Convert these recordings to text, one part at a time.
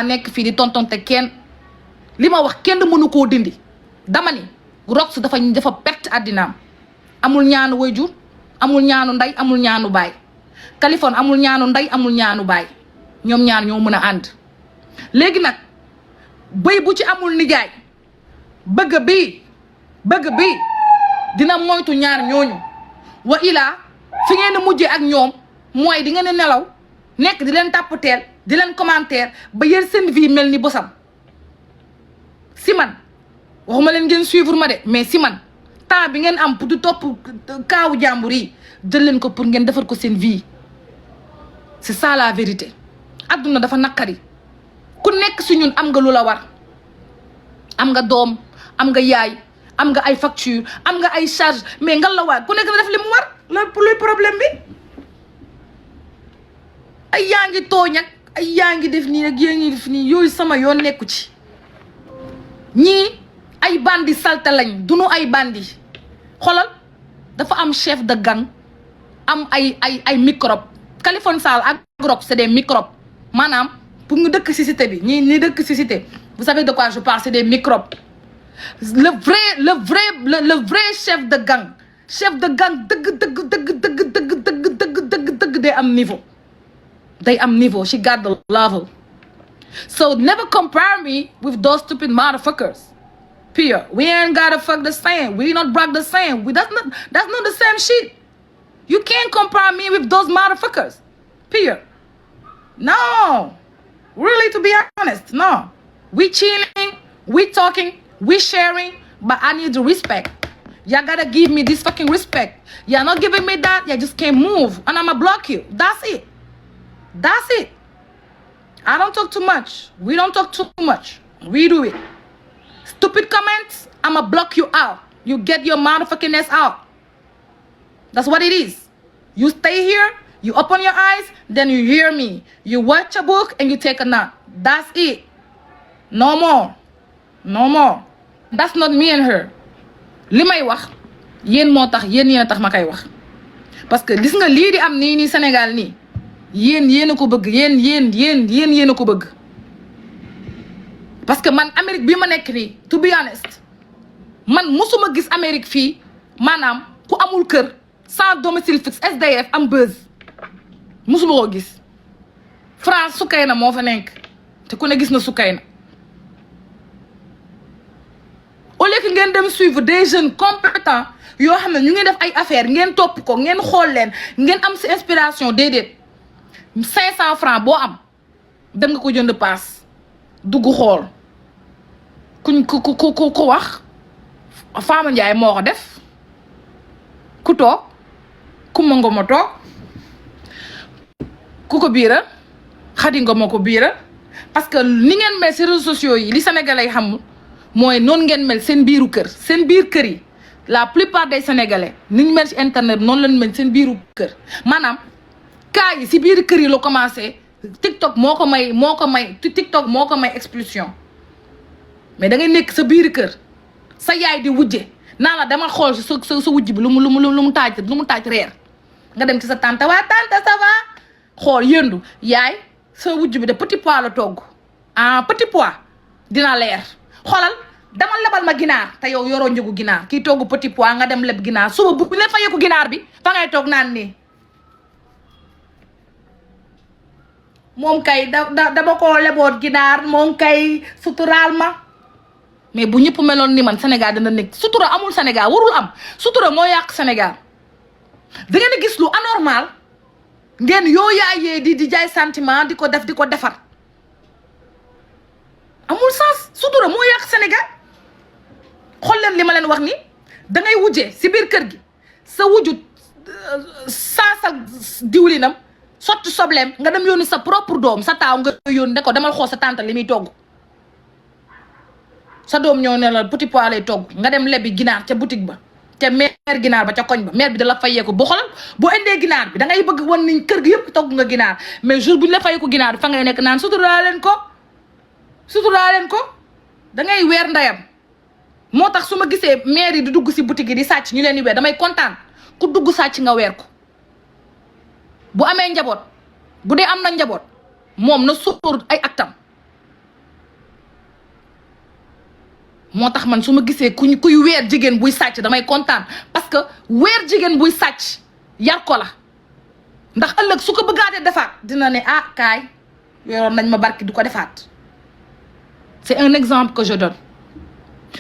nekk fii di tontonte kenn li ma wax kenn mënu koo dindi dama ni Rox dafa perte àddinaam amul ñaanu wayjur amul ñaanu ndey amul ñaanu baay Kaliphone amul ñaanu ndey amul ñaanu baay ñoom ñaar ñoo mën a ànd léegi nag bëy bu ci amul nijaay bëgg bi dina moytu ñaar ñooñu wa ilaa fi ngeen di mujjee ak ñoom mooy di ngeen di nelaw nekk di leen tàppateel di leen commentaire ba yéen seen vie mel ni bosam si man waxuma leen ngeen suivre ma de mais si man temps bi ngeen am pour di topp kaawu jàmbur yi jël leen ko pour ngeen defar ko seen vie c'est ça la vérité adduna dafa naqari ku nekk si ñun am nga lu la war am nga doom am nga yaay am nga ay facture am nga ay charge mais nga la waay ku nekk na def li mu war luy problème bi ay yaa ngi tooñ ak ay yaa ngi def nii ak yaa ngi def nii yooyu sama yoon nekku ci ñii ay bandi salte lañ duñu ay bandi xoolal dafa am chef de gang am ay microbe Kaliphone Sall ak Rox c'est des microbes maanaam pour ñu dëkk ci cité bi ñi dëkk ci cité vous savez de quoi je parle c'est des microbes le vrai chef de gang dëgg day am niveau she got the level so never compare me with those stupid motherfuckers Pia, we ain't gotta fuck the same. We not brag the same. That's not the same shit. You can't compare me with those motherfuckers. Pia. No. Really, to be honest, no. We chilling, we talking, we sharing, but I need the respect. You gotta give me this fucking respect. You're not giving me that, you just can't move. And I'ma block you. That's it. I don't talk too much. We don't talk too much. We do it. Stupid comments, I'ma block you out. You get your motherfucking ass out. That's what it is. You stay here, you open your eyes, then you hear me. You watch a book and you take a nap. That's it. No more. That's not me and her. Li may wax yéen moo tax yéen a tax ma koy wax parce que gis nga lii di am nii Sénégal nii yéen a ko bëgg yéen a ko bëgg. parce que man Amérique bi ma nekk nii to be honest man musuma gis Amérique fii maanaam ku amul kër sans domicile fixe SDF am buzz musuma ko gis. France Soukeyna moo fa nekk te ku ne gis na Soukeyna au lieu que ngeen dem suivre des jeunes compétents yoo xam ne ñu ngi def ay affaires ngeen topp ko ngeen xool leen ngeen am si inspiration déedéet 500 francs boo am dem nga ko jënd paas. dugg xool ku wax Fama Ndiaye moo ko def ku toog ku ma ngoma toog ku ko biira Xadi Ngoma ko biira parce que ni ngeen mel ci réseaux sociaux yi li Sénégalais xam mooy noonu ngeen mel seen biiru kër seen biir kër yi la plupart des Sénégalais ni ñu mel ci internet noonu lañ mel seen biiru kër maanaam cas yi ci biir kër yi la commencé TikTok moo ko may expulsion mais da ngay nekk sa biir kër sa yaay di wujje naa la dama xool sa wujj bi lu mu taaj reer nga dem ci sa tante waa tante ça va xool yëndu yaay sa wujj bi de petit pois la togg petit pois dina leer xoolal dama lebal ma ginaar te yow yoroo njëgu ginaar kii togg petit pois nga dem leb ginaar suba bu leen fayeeku ginaar bi fa ngay toog naan nii moom kay dama koo leboot ginaar moom kay suturaal ma mais bu ñëpp meloon ni man Sénégal dana nekk sutura amul Sénégal warul am sutura moo yàq Sénégal da ngeen di gis lu anormal ngeen yoo yaayee di jaay sentiment di ko defar amul sens sutura moo yàq Sénégal xool leen li ma leen wax ni da ngay wujjee si biir kër gi sa wujju saasal diwlinam sotti sobleem nga dem yónni sa propre doom sa taaw nga yónni ne ko demal xool sa tante li muy togg sa doom ñëw ne la petit pois lay togg nga dem lebi ginaar ca boutique ba te mère ginaar ba ca koñ ba mère bi da la fayee ko bu xoolal boo indee ginaar bi da ngay bëgg wan niñ kër gi yëpp togg nga ginaar mais jour bu ñu la fayee ko ginaar bi fa ngay nekk naan suturaa leen ko da ngay weer ndeyam moo tax su ma gisee mère yi di dugg si boutique yi di sàcc ñu leen di weer damay kontaan ku dugg sàcc nga weer ko bu amee njaboot bu dee am na njaboot moom na sóor ay actam moo tax man su ma gisee kuy weer jigéen buy sàcc damay kontaan parce que weer jigéen buy sàcc yar ko la ndax ëllëg su ko bëggaatee defaat dina ne ah kaay yoroon nañ ma barki du ko defaat. C'est un exemple que je donne.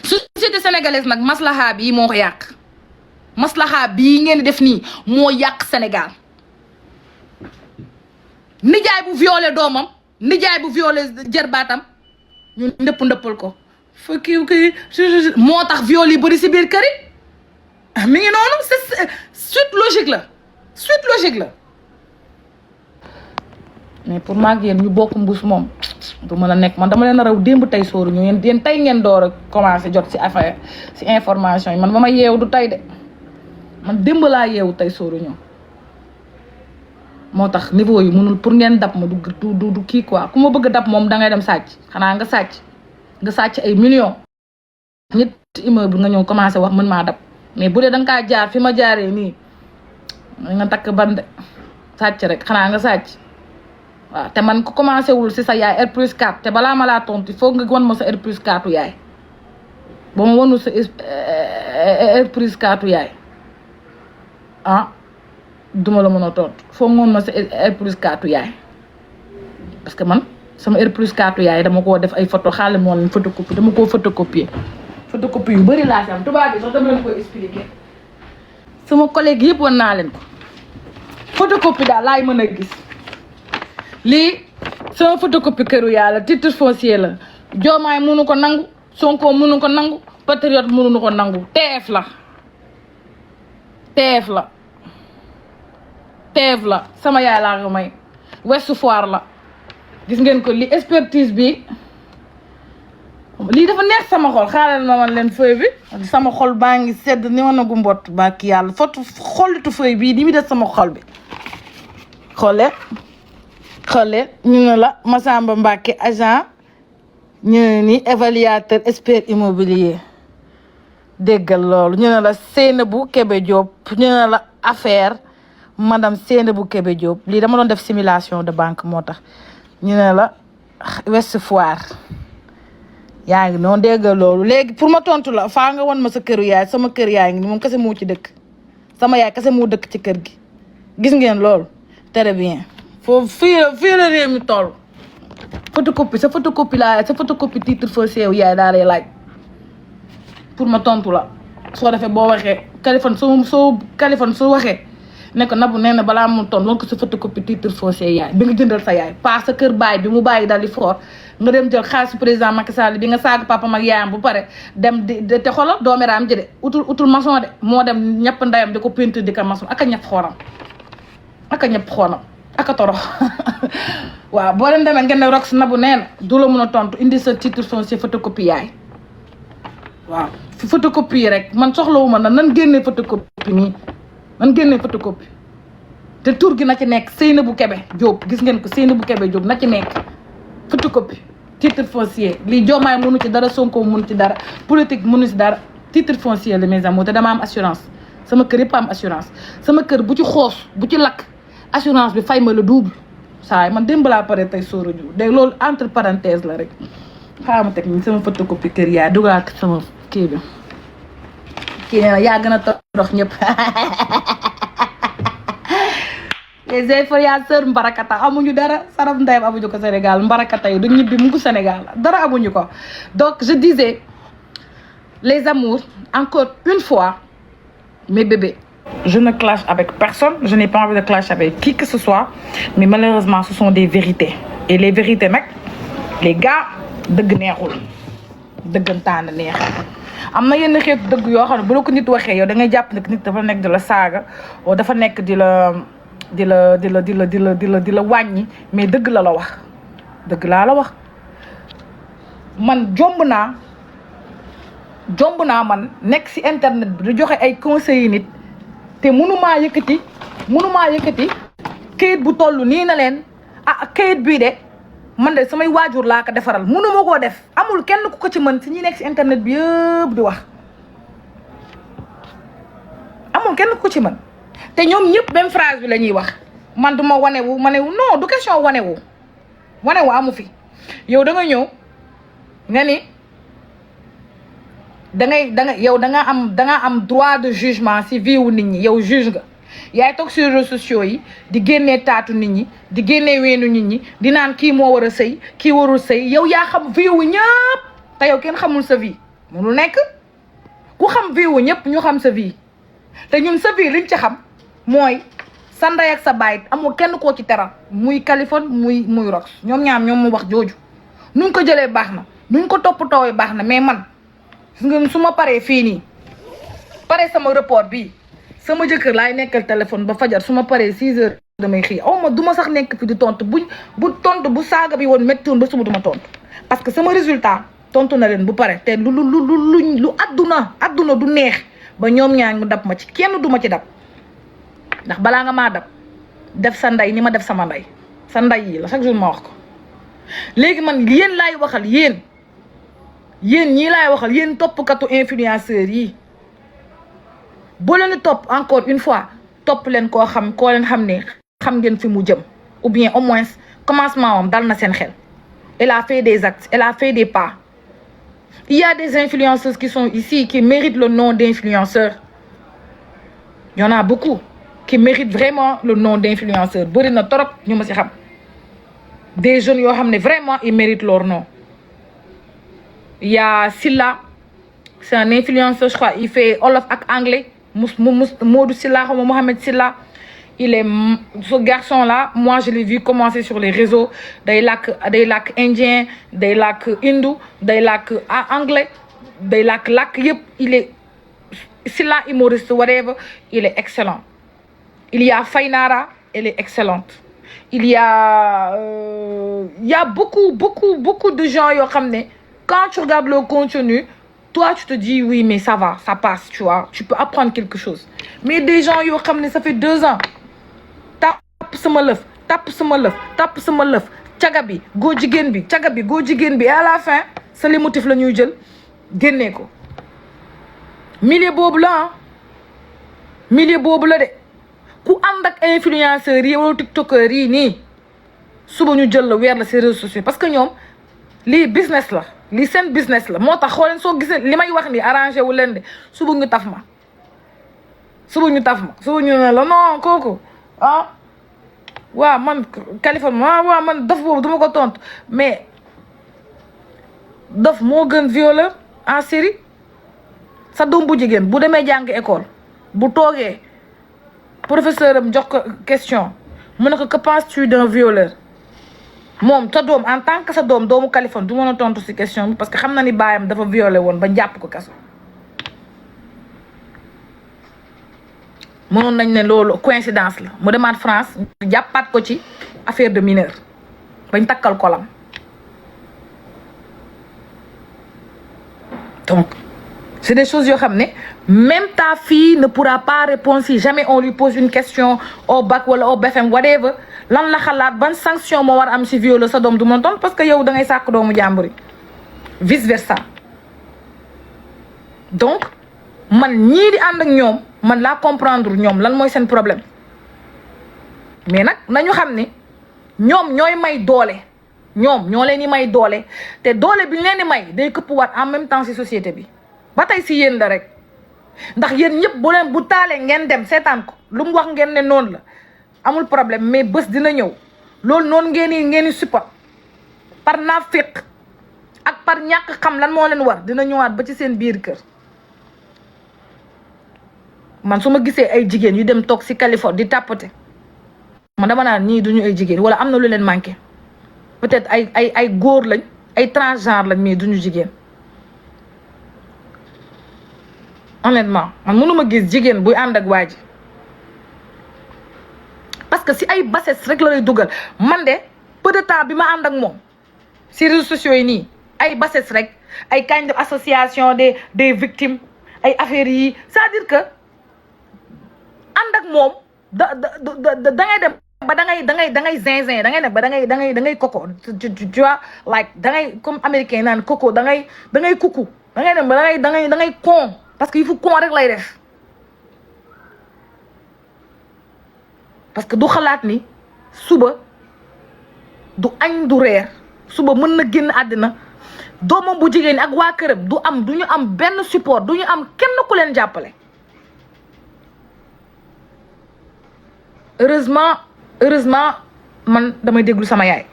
Société sénégalaise nag maslaha bii moo ko yàq maslaha bii ngeen di def nii moo yàq Sénégal nijaay bu violé doomam nijaay bu violé jarbaatam ñu ndëppal ko fa kii moo tax viol yi bëri si biir kër yi mi ngi noonu c'est suite logique la mais pour maag yéen ñu bokk mbuus moom du mën a nekk man dama leen a raw démb tey sóoru ñu yéen tey ngeen door a commencé jot si affaire si information yi man ba ma yeewu du tey de man démb laa yeewu tey sóoru ñu moo tax niveau yi mënul pour ngeen dab ma du kii quoi ku ma bëgg dab moom dangay dem sàcc xanaa nga sàcc ay millions ñetti immeuble nga ñëw commencé wax mën maa dab mais bu dee danga kaa jaar fi ma jaaree nii nga takk bande sàcc rek xanaa nga sàcc waaw te man ko commencé wul si sa yaay R+4 te balaa ma laa tontu foog nga wan ma sa R+4 yaay ba ma wanul sa R+4 yaay ah duma la mën a tontu foog nga wan ma sa R+4 yaay parce que man sama R+4 yaay dama koo def ay photo xaaral ma woon photocopie dama koo photocopie yu bëri laa si am tubaab bi sax dama leen koy expliquer sama collègue yëpp wan naa leen ko photocopie daal laay mën a gis. lii sama photocopie këru yàlla titre foncier la Diomaye mënu ko nangu Sonko mënu ko nangu Patriote mënu ko nangu TF la sama yaay laa ko may Ouest Foire la gis ngeen ko li expertise bi lii dafa neex sama xol xaaral ma man leen feuille bi sama xol baa ngi sedd ni ma nagu mbott ba ki yàlla xollitu feuille bii di mi def sama xol bi xoole ñu ne la Massamba Mbacké agent ñu ne ni évaluateur expert immobilier déggal loolu ñu ne la Seynabou Kébé Diop ñu ne la affaire madame Seynabou Kébé Diop lii dama doon def simulation de banque moo tax ñu ne la Ouest Foire yaa ngi noonu déggal loolu léegi pour ma tontu la faa nga won ma sa këru yaay sama kër yaay ngi ni moom kese moo ci dëkk sama yaay kese moo dëkk ci kër gi gis ngeen loolu très bien foofu fii la réew mi toll photocopie sa photocopie titre foncier yaay daa lay laaj pour ma tontu la soo defee boo waxee Kaliphone soo Kaliphone su waxee ne ko Nabou nee na balaa mu tontu woon ko sa photocopie titre foncier yaay bi nga jëndal sa yaay pas sa kër baay bi mu bàyyi dal di fort nga dem jël xaalisu président Macky Sall bi nga saaga papam ak yaayam bu pare dem di te xoolal doomeraam ji de utul maçon de moo dem ñëpp ndayam di ko peinture di ko maçon ak a ñëpp xoonam aka torox waaw boo leen demee ngeen ne Rox Nabou nee na du la mën a tontu indi sa titre foncier photocopie yaay waaw fi photocopie rek man soxlawuma na nan génnee photocopie nii nan génnee photocopie te tur gi na ci nekk Seynabou Kébé Diop gis ngeen ko Seynabou Kébé Diop na ci nekk photocopie titre foncier lii Diomaye mënu ci dara Sonko mënu ci dara politique mënu ci dara titre foncier la mes amours te dama am assurance sama kër yëpp am assurance sama kër bu ci xoos bu ci lakk assurance bi fay ma la double saa man démb laa pare tey sóora ju dégg loolu entre parenthèse la rek xaaral ma teg ni sama photocopie kër yaa dugaat sama kii bi kii nee na yaa gën a torox ñëpp les influenceurs mbarakata amuñu dara saraf ndeyam amuñu ko Sénégal mbarakata yi du ñibbi mu ngi Sénégal dara amuñu ko donc je disais les amours encore une fois mes bébés je ne clash avec personne je n'ai pas envie de clash avec qui que ce soit mais malheureusement ce sont des vérités et les vérités nag les gars dëgg neexul dëggantaan neex am na yenn xeetu dëgg yoo xam ne bu la ko nit waxee yow da ngay jàpp nag nit dafa nekk di la saaga o dafa nekk di la wàññi mais dëgg la wax dëgg laa la wax man jomb naa man nekk ci internet bi di joxe ay conseils yi nit te mënumaa yëkkati kayit bu toll nii na leen kayit bii de man de samay waajur laa ko defaral mënuma koo def amul kenn ku ko ci mën ci ñi nekk ci internet bi yëpp di wax amul kenn ku ko ci mën te ñoom ñëpp même phrase bi la ñuy wax man du ma wanewu non du question wanewu amu fi yow da nga ñëw nga ni yow da nga am droit de jugement si vie wu nit ñi. yow juge nga yaay toog sur réseaux sociaux yi di génnee taatu nit ñi di génnee weenu nit ñi di naan kii moo war a sëy kii warul sëy. yow yaa xam vie wu ñëpp te yow kenn xamul sa vie. mënul nekk ku xam vie wu ñëpp ñu xam sa vie te ñun sa vie liñ ci xam mooy sa ndey ak sa baay amul kenn koo ci teral muy Kaliphone muy Rox. ñoom ñaar ñoom mu wax jooju nuñ ko jëlee baax na nuñ ko toppatoowee baax na. mais man gis nga su ma paree fii nii pare sama report bi sama jëkkër laay nekkal téléphone ba fajar. su ma paree 6 heures damay xii aw ma du ma sax nekk fi di tontu bu saaga bi woon méttiwoon ba suba duma tontu parce que sama résultat tontu na leen bu pare te lu adduna du neex ba ñoom ñaa ngi dab ma ci kenn duma ci dab. ndax balaa nga maa def sa ndey ni ma def sama ndey sa ndey yi la chaque jour ma wax ko. léegi man yéen laay waxal yéen ñii laay waxal yéen toppkatu influenceurs yi. boo leen topp encore une fois topp leen koo leen xam ne xam ngeen fi mu jëm ou bien au moins commencement am dal na seen xel. elle a fait des actes, elle a fait des pas. Il y a des influenceuses qui sont ici qui méritent le nom d'influenceurs. Il y en a beaucoup qui méritent vraiment le nom d'influenceurs. Bëri na torop ñu ma ci xam. Des jeunes yoo xam ne vraiment ils méritent leur nom. Il y a Silla, c'est un influenceur, je crois, il fait Wolof ak anglais. Modou Silla, Mohamed Silla. Ce garçon-là, moi je l'ai vu commencer sur les réseaux. Day làkk indien, day làkk hindou, day làkk anglais, day làkk yëpp. Il est Silla humoriste, whatever, il est excellent. Il y a Faynara, elle est excellente. Il y a beaucoup de gens yoo xam ne quand tu regardes le contenu, toi tu te dis oui mais ça va, ça passe, tu vois, tu peux apprendre quelque chose. Mais des gens yoo xam ne ça fait 2 ans tapp sama lëf caga bi góor jigéen bi à la fin sa li motif la ñuy jël génnee ko. milieu boobu la de ku ànd ak influenceurs yi wala tiktokers yi nii suba ñu jël la weer la ci réseaux sociaux parce que ñoom lii business la, lii seen business la. moo tax xooleen soo gisee li may wax ni arrangé wu leen de suba ñu taf ma suba ñu ne la non kooku waaw man Kaliphone waaw man dof boobu duma ko tontu. mais dof moo gën violeur en série. sa doom bu jigéen bu demee jàng école bu toogee professeur am jox ko question mu ne ko que penses-tu d'un violeur moom sa doom en tant que sa doomu Kaliphone du mën a tontu ci question bi parce que xam na ni baayam dafa violé woon ba jàpp ko kaso. mënoon nañ ne loolu coïncidence la mu demaat France jàppaat ko ci affaire de mineur bañ takkal kolam. donc c'est des choses yoo xam ne même ta fille ne pourra pas répondre si jamais on lui pose une question au bac wala au BFM whatever lan la xalaat ban sanction moo war am si viol sa doom du mën tontu parce que yow da ngay sàkk doomu jàmbur yi vice versa. donc man ñii di ànd ak ñoom man laa comprendre ñoom lan mooy seen problème mais nag nañu xam ne ñoom ñooy may doole ñoom ñoo leen di may doole te doole bi ñu leen di may day këpp waat en même temps si société bi. ba tey si yéen la rek ndax yéen ñëpp bu taalee ngeen dem seetaan ko lu mu wax ngeen ne noonu la amul problème mais bés dina ñëw loolu noonu ngeen di support par naaféq ak par ñàkk xam lan moo leen war dina ñëwaat ba ci seen biir kër. man su ma gisee ay jigéen yu dem toog si Kaliphone di tapoter man dama naan ñii duñu ay jigéen wala am na lu leen manqué peut-être ay góor lañ ay transgenre lañ mais duñu jigéen. honnêtement man mënuma gis jigéen buy ànd ak waa ji parce que si ay bassesse rek la lay dugal. man de peu de temps bi ma ànd ak moom si réseaux sociaux yi nii ay bassesse rek ay kañ def association des victimes ay affaires yi c'est-à-dire que ànd ak moom da ngay dem ba da ngay zinzin da ngay dem ba da ngay koko tu vois like da ngay comme américain naan koko da ngay kuku da ngay dem ba da ngay con parce que il faut con rek lay def parce que du xalaat ni suba du añ du reer suba mën na génn àddina doomam bu jigéen ak waa këram du ñu am benn support du ñu am kenn ku leen jàppale. heureusement man damay déglu sama yaay.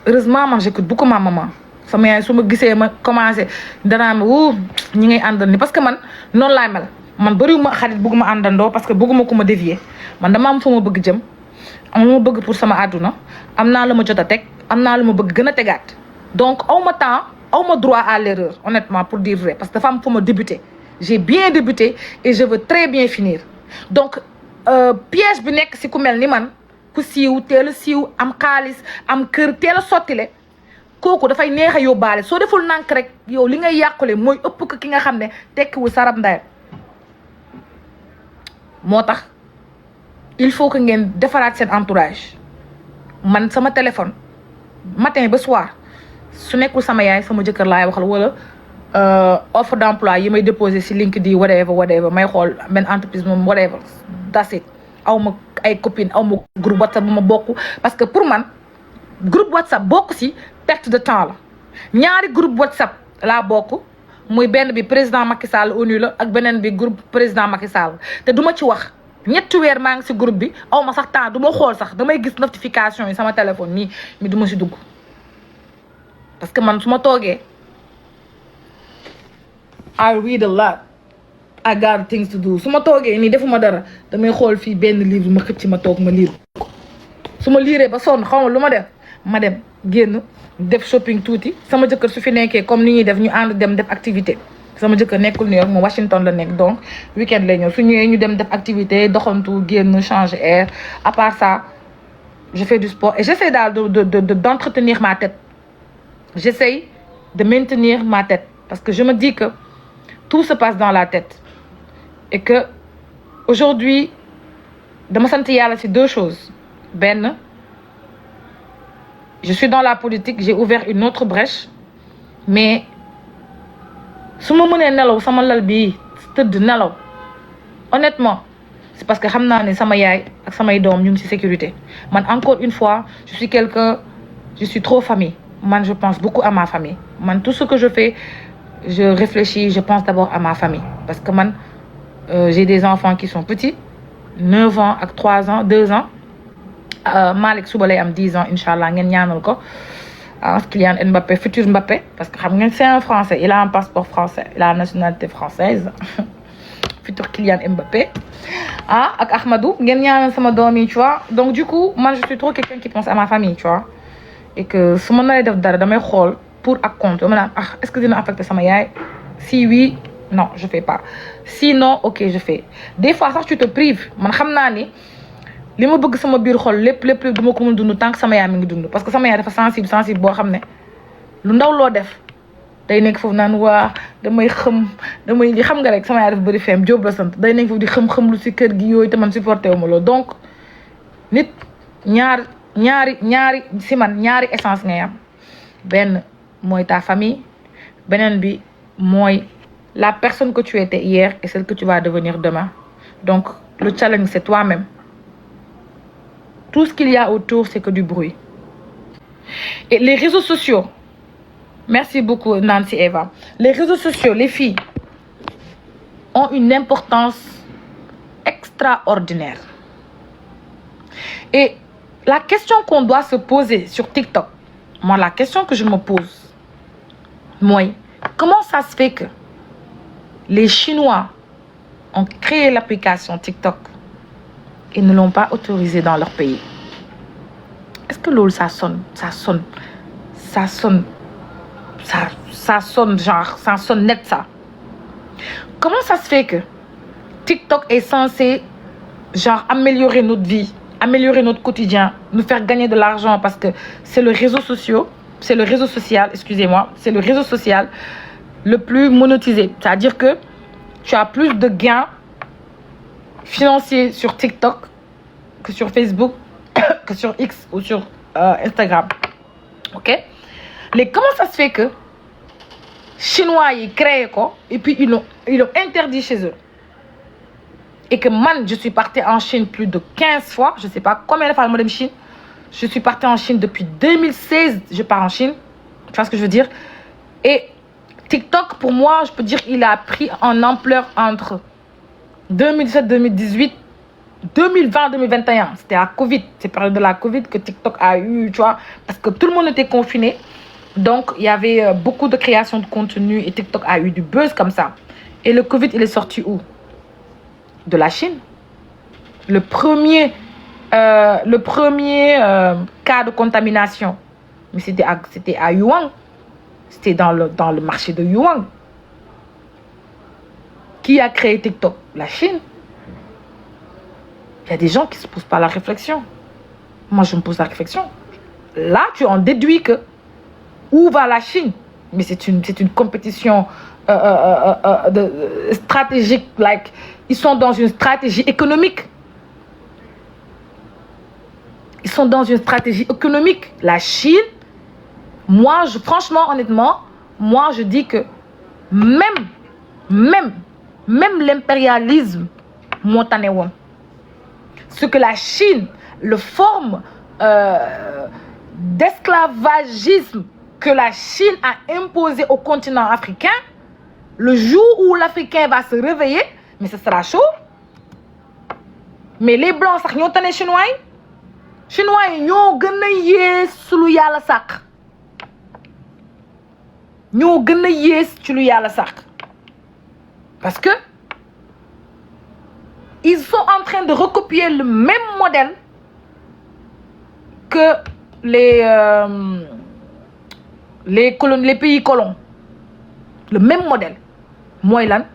heureusement man j'écoute beaucoup ma maman. sama yaay su ma gisee ma commencé danaa ma ñi ngay àndal ni parce que man noonu laay mel man bëriwuma xarit bëgguma àndandoo parce que bëgguma ko ma dévier man dama am fu ma bëgg jëm am lu ma bëgg pour sama àdduna am naa la ma jot a teg am naa lu ma bëgg gën a tegaat donc aw ma temps aw ma droit à l'erreur honnêtement pour dire vrai parce que dafa am fu ma débuté j'ai bien débuté et je veux très bien finir donc piège bi nekk si ku mel ni man ku siiw teel a siiw am xaalis am kër teel a sottile kooku dafay neex a yóbbaale soo deful nànk rek yow li ngay yàqule mooy ëpp ko ki nga xam ne tekkiwul sarab ndayam moo tax il faut que ngeen defaraat seen entourage man sama téléphone matin ba soir su nekkul sama yaay sama jëkkër laay waxal wala offre d'emploi yi may déposé si LinkedIn whatever may xool benn entreprise moom whatever that's it aw ma ay copine aw ma groupe WhatsApp bu ma bokk parce que pour man groupe WhatsApp bokk si perte de temps la ñaari groupe WhatsApp laa bokk muy benn bi président Macky Sall ONU la ak beneen bi groupe président Macky Sall te duma ci wax ñetti weer maa ngi si groupe bi aw ma sax temps du ma xool sax damay gis notification yi sama téléphone nii mi du ma si dugg parce que man su ma toogee I read a lot I got things to do su ma toogee nii defuma dara damay xool fii benn livre ma xëcc ma toog ma liir ko su ma liiree ba sonn xaw ma lu ma def ma dem génn def shopping tuuti sama jëkkër su fi nekkee comme ni ñuy def ñu ànd dem def activité sama jëkkër nekkul New York moom Washington la nekk donc week-end lay ñëw su ñëwee ñu dem def activité doxantu génn changer air à part ça je fais du sport et j'essaie daal d'entretenir ma tête j'essaie de maintenir ma tête parce que je me dis que tout se passe dans la tête et que aujourd'hui dama sant yàlla ci deux choses benn je suis dans la politique j'ai ouvert une autre brèche mais su ma mënee nelaw sama lal bi tëdd nelaw honnêtement c'est parce que xam naa ne sama yaay ak samay doom ñu ngi ci sécurité man encore une fois je suis trop famille man je pense beaucoup à ma famille man tout ce que je fais je réfléchis je pense d'abord à ma famille parce que man j'ai des enfants qui sont petits 9 ans ak 3 ans 2 ans Malick suba lay am 10 ans incha allah ngeen ñaanal ko Kylian Mbappé futur Mbappé parce que xam ngeen c'est un français il a un passeport français il a la nationalité française futur Kylian Mbappé ak Ahmadou ngeen ñaanal sama doom yi tu vois donc du coup man je suis trop quelqu'un qui pense à ma famille tu vois et que su ma naree def dara damay xool pour ak contre ma naan est-ce que dina affecter sama yaay si oui non je fais pas sinon ok je fais des fois sax tu te prives man xam naa ni li ma bëgg sama biir xol lépp du ma ko mën dund tant que sama yaay mi ngi dund parce que sama yaay dafa sensible boo xam ne lu ndaw loo def day nekk foofu naan waa damay xam nga rek sama yaay dafa bëri feem Jóob la sant day nekk foofu di xam lu si kër gi yooyu te man supporté wu ma loolu donc nit ñaari si man ñaari essence ngay am benn mooy ta famille beneen bi mooy la personne que tu étais hier et celle que tu vas devenir demain donc le challenge c'est toi-même. Tout ce qu'il y a autour, c'est que du bruit. Et les réseaux sociaux, merci beaucoup Nancy Eva. Les réseaux sociaux, les filles, ont une importance extraordinaire. Et la question qu'on doit se poser sur TikTok, moi la question que je me pose, moi, comment ça se fait que les Chinois ont créé l'application TikTok et ne l'ont pas autorisé dans leur pays? Est-ce que loolu ça sonne net ça? Comment ça se fait que TikTok est censé genre améliorer notre vie, améliorer notre quotidien, nous faire gagner de l'argent parce que c'est le réseau social, c'est le réseau social le plus monétisé. C'est-à-dire que tu as plus de gains financiers sur TikTok que sur Facebook, que sur X ou sur Instagram. Ok? Mais comment ça se fait que Chinois ils créent quoi et puis ils l'ont interdit chez eux? Et que man, je suis partie en Chine plus de 15 fois, je sais pas combien de fois je suis Chine. Je suis partie en Chine depuis 2016, je pars en Chine. Tu vois ce que je veux dire? Et TikTok, pour moi, je peux dire qu'il a pris en ampleur entre 2017, 2018, 2020, 2021. C'était la Covid. C'est période de la Covid que TikTok a eu, tu vois, parce que tout le monde était confiné. Donc, il y avait beaucoup de création de contenu et TikTok a eu du buzz comme ça. Et le Covid, il est sorti où? De la Chine. Le premier cas de contamination, mais c'était à Yuan. C'était dans le marché de Yuan. Qui a créé TikTok? La Chine. Il y a des gens qui ne se posent pas la réflexion. Moi, je me pose la réflexion. Là, tu en déduis que où va la Chine? Mais c'est une compétition stratégique. Like, ils sont dans une stratégie économique. Ils sont dans une stratégie économique. La Chine, moi, franchement, honnêtement, moi, je dis que même l'impérialisme montanéen, ce que la Chine, le forme d'esclavagisme que la Chine a imposé au continent africain, le jour où l'Africain va se réveiller, mais ce sera chaud. Mais les Blancs, sax ñoo tane Chinois yi. Chinois yi ñoo gën a yées ci lu Yàlla sàkk. Ñoo gën a yées ci lu Yàlla sàkk. Parce que ils sont en train de recopier le même modèle que les pays colons. Le même modèle. Mooy lan?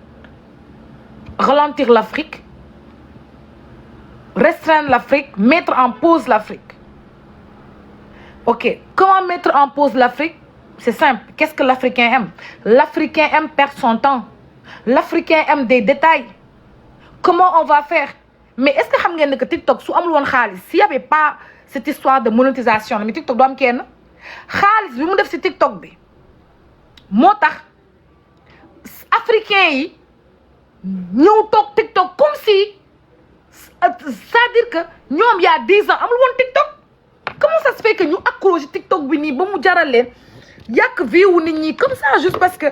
Ralentir l'Afrique, restreindre l'Afrique, mettre en pause l'Afrique. Ok, comment mettre en pause l'Afrique? C'est simple. Qu'est-ce que l'Africain aime? L'Africain aime perdre son temps. L'Africain aime des détails. Comment on va faire? Mais est-ce que xam ngeen que TikTok su amul woon xaalis, s'il y avait pas cette histoire de monétisation, mais TikTok du am kenn xaalis bi mu def ci TikTok bi moo tax africain yi ñëw toog TikTok comme si c'est-à-dire que ñoom y a 10 ans amul woon TikTok. Comment ça se fait que ñu accro ci TikTok bi nii ba mu jaral leen yàq vie wu nit ñi comme ça juste parce que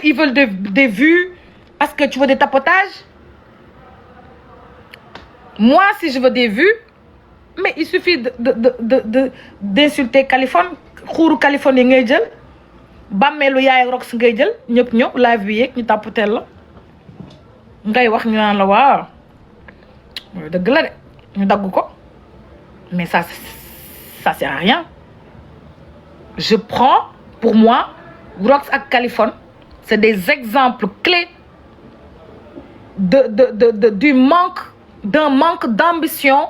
ils veulent des vues, parce que tu veux des tapotages. Moi, si je veux des vues, mais il suffit d'insulter Californie. Xuuru Californie ngay jël bàmmeelu yaay Rox ngay jël ñëpp ñëw live bi yeeg ñu tapotel la ngay wax ñu naan la waaw dëgg la de ñu dagg ko. Mais ça sert à rien. Je prends pour moi Rox ak Californie, c'est des exemples clés d'un manque d'ambition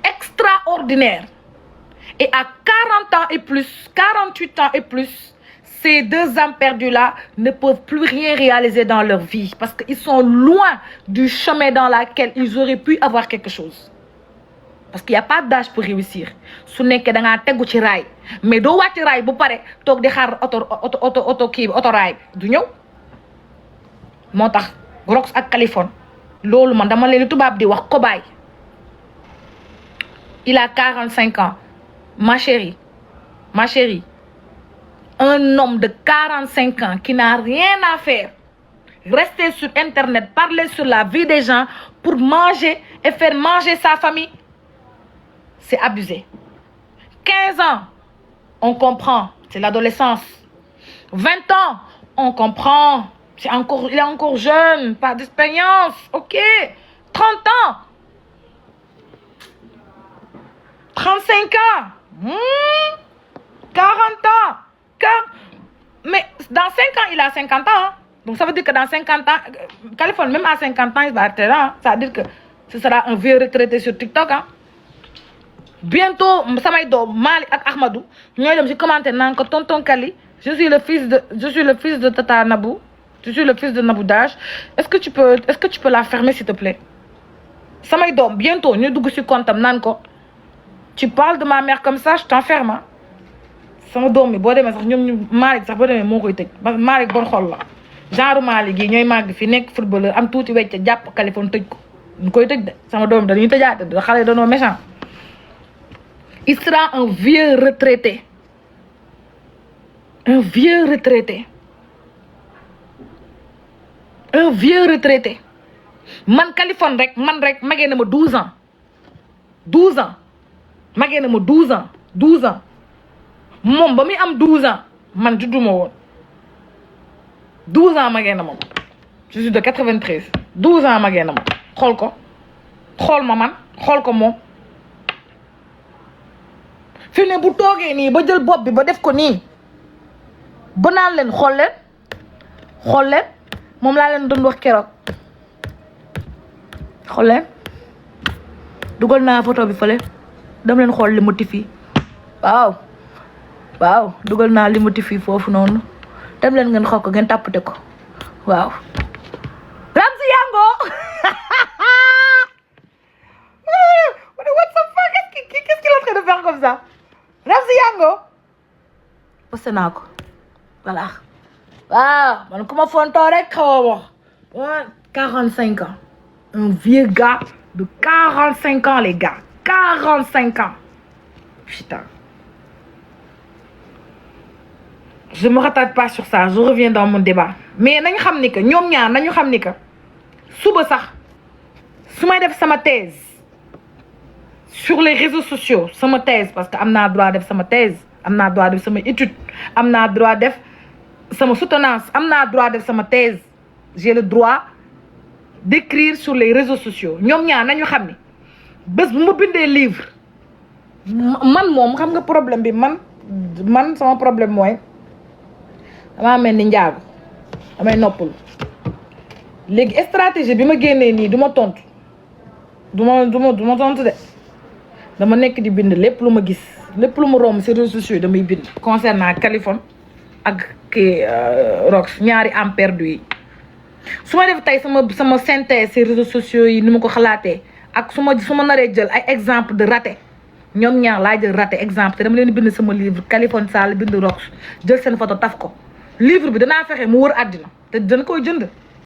extraordinaire. Et à 40 ans et plus, 48 ans et plus, ces 2 ans perdus-là ne peuvent plus rien réaliser dans leur vie parce qu'ils sont loin du chemin dans lequel ils auraient pu avoir quelque chose. Parce qu'il n'y a pas d'âge pour réussir. Su nekkee da ngaa tegu ci raay mais doo wàcc raay bu pare toog di xaar auto raay du ñëw. moo tax Rox ak Californie loolu man dama leen tubaab di wax cobaye. Il a 45 ans. Ma chérie, un homme de 45 ans qui n'a rien à faire, rester sur Internet, parler sur la vie des gens pour manger et faire manger sa famille, c'est abusé. 15 ans, on comprend, c'est l'adolescence. 20 ans, on comprend, il est encore jeune, pas d'expérience, ok. 30 ans, 35 ans, 40 ans, mais dans 5 ans, il a 50 ans. Hein? Donc ça veut dire que dans 50 ans, Californie, même à 50 ans, il va être là. Hein? Ça veut dire que ce sera un vieux retraité sur TikTok. Hein? Bientôt, samay doom Mali ak Ahmadou ñooy dem ci commentaire naan ko tonton Kali, je suis le fils de Tata Nabou, je suis le fils de Nabou Dash. Est-ce que tu peux la fermer s'il te plaît? Samay doom bientôt ñu dugg ci compte am naan ko tu parles de ma mère comme ça, je t'enferme. Hein? Sama doom mi boo demee sax ñoom ñu Malick sax boo demee moo koy tëj parce que Malick bon xol la genre Malick yi ñooy màgg fi nekk footballeur am tuuti wecc jàpp Californie tëj ko ñu koy tëj de sama doom dañuy tëjaate da xale dañoo méchant. Il sera un vieux retraité un vieux retraité man Kaliphone rek magee na ma 12 ans magee na ma 12 ans moom ba muy am 12 ans man judduma woon 12 ans magee na ma je suis de 93 12 ans magee na ma xool ma man xool ko moom fi ne bu toogee nii ba jël bopp bi ba def ko nii ba naan leen xool leen moom laa leen doon wax keroog xool leen dugal naa photo bi fële dem leen xool li motif yi waaw dugal naa li motif yi foofu noonu dem leen ngeen xool ko ngeen tàppate ko waaw Ramzy Yango what the fuck qu'est-ce qu'il est en train de faire comme ça Ramzy Yango posté naa ko voilà waaw man ku ma fontoo rek xaw a wax 45 ans un vieux gars de 45 ans les gars 45 ans putain je me rattarde pas sur ça je reviens dans mon débat mais nañu xam ni que ñoom ñaar nañu xam ni que suba sax su may def sama thèse sur les réseaux sociaux sama thèse parce que am naa droit def sama thèse am naa droit def sama étude am naa droit def sama soutenance am naa droit def sama thèse j'ai le droit d'écrire sur les réseaux sociaux ñoom ñaar nañu xam ni bés bu ma bindee livre man moom xam nga problème bi man sama problème mooy damaa mel ni njaago damay noppalu léegi stratégie bi ma génnee nii du ma tontu du ma tontu de dama nekk di bind lépp lu ma gis lépp lu ma romb ci réseaux sociaux yi damay bind concernant Kaliphone ak kii Rox ñaari am perdu yi su ma def tey sama synthèse ci réseaux sociaux yi ni ma ko xalaatee ak su ma naree jël ay exemple de raté ñoom ñaar laa jël raté exemple te dama leen bind sama livre Kaliphone Sall bind Rox jël seen photo taf ko livre bi danaa fexe mu wër àddina te dana koy jënd